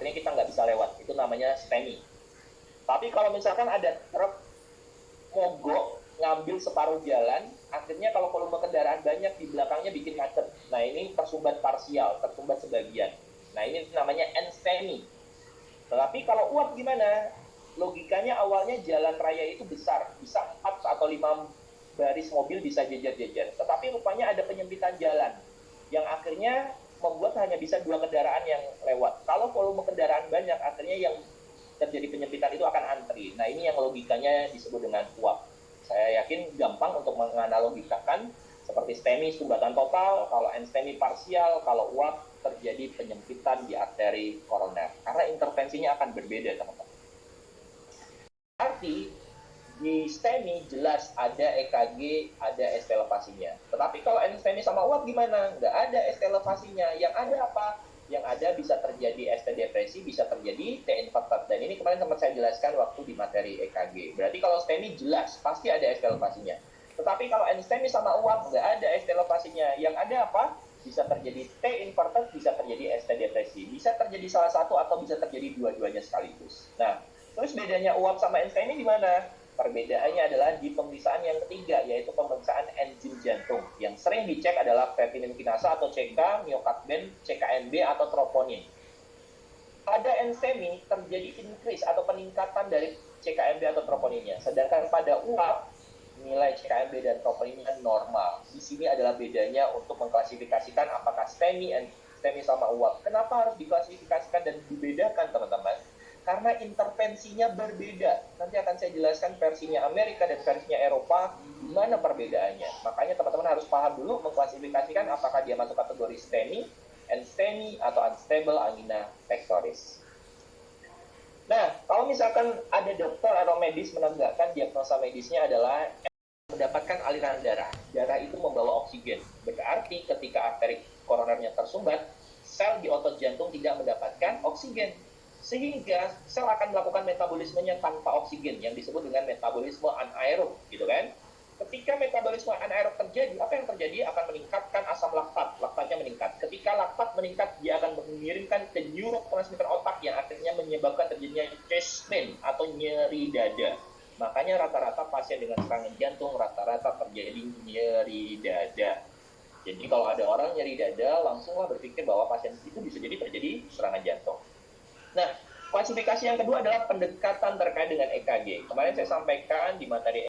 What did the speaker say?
akhirnya kita nggak bisa lewat. Itu namanya STEMI. Tapi kalau misalkan ada truk mogok ngambil separuh jalan, akhirnya kalau volume kendaraan banyak di belakangnya bikin macet. Nah ini tersumbat parsial, tersumbat sebagian. Nah ini namanya NSTEMI. Tetapi kalau uap gimana? Logikanya awalnya jalan raya itu besar, bisa 4 atau 5 baris mobil bisa jejer-jejer. Tetapi rupanya ada penyempitan jalan, yang akhirnya membuat hanya bisa 2 kendaraan yang lewat. Kalau volume kendaraan banyak, akhirnya yang terjadi penyempitan itu akan antri. Nah ini yang logikanya disebut dengan uap. Saya yakin gampang untuk menganalogikakan seperti STEMI sumbatan total, kalau NSTEMI parsial, kalau uap terjadi penyempitan di arteri koroner. Karena intervensinya akan berbeda, teman-teman. Arti di STEMI jelas ada EKG, ada ST elevasinya. Tetapi kalau NSTEMI sama uap gimana? Nggak ada ST elevasinya. Yang ada apa? Yang ada bisa terjadi ST depresi, bisa terjadi T inverted. Dan ini kemarin sempat saya jelaskan waktu di materi EKG. Berarti kalau STEMI jelas, pasti ada ST elevasinya. Tetapi kalau NSTEMI sama uap, nggak ada ST elevasinya. Yang ada apa? Bisa terjadi T inverted, bisa terjadi ST depresi. Bisa terjadi salah satu atau bisa terjadi dua-duanya sekaligus. Nah, terus bedanya uap sama NSTEMI di mana? Perbedaannya adalah di pemeriksaan yang ketiga, yaitu pemeriksaan enzim jantung. Yang sering dicek adalah creatinine kinasa atau CK, myocardben, CKMB, atau troponin. Pada NSTEMI terjadi increase atau peningkatan dari CKMB atau troponinnya. Sedangkan pada uap, nilai CKMB dan troponinnya normal. Di sini adalah bedanya untuk mengklasifikasikan apakah STEMI sama uap. Kenapa harus diklasifikasikan dan dibedakan, teman-teman? Karena intervensinya berbeda. Nanti akan saya jelaskan versinya Amerika dan versinya Eropa, gimana perbedaannya. Makanya teman-teman harus paham dulu mengklasifikasikan apakah dia masuk kategori STEMI, NSTEMI, atau Unstable Angina Pectoris. Nah, kalau misalkan ada dokter atau medis menegakkan diagnosa medisnya adalah mendapatkan aliran darah. Darah itu membawa oksigen. Berarti ketika arteri koronernya tersumbat, sel di otot jantung tidak mendapatkan oksigen. Sehingga sel akan melakukan metabolismenya tanpa oksigen yang disebut dengan metabolisme anaerob, gitu kan? Ketika metabolisme anaerob terjadi, apa yang terjadi? Akan meningkatkan asam laktat, laktatnya meningkat. Ketika laktat meningkat, dia akan mengirimkan ke neurotransmitter otak yang akhirnya menyebabkan terjadinya chest pain atau nyeri dada. Makanya rata-rata pasien dengan serangan jantung rata-rata terjadi nyeri dada. Jadi kalau ada orang nyeri dada, langsunglah berpikir bahwa pasien itu bisa jadi terjadi serangan jantung. Nah, klasifikasi yang kedua adalah pendekatan terkait dengan EKG. Kemarin saya sampaikan di materi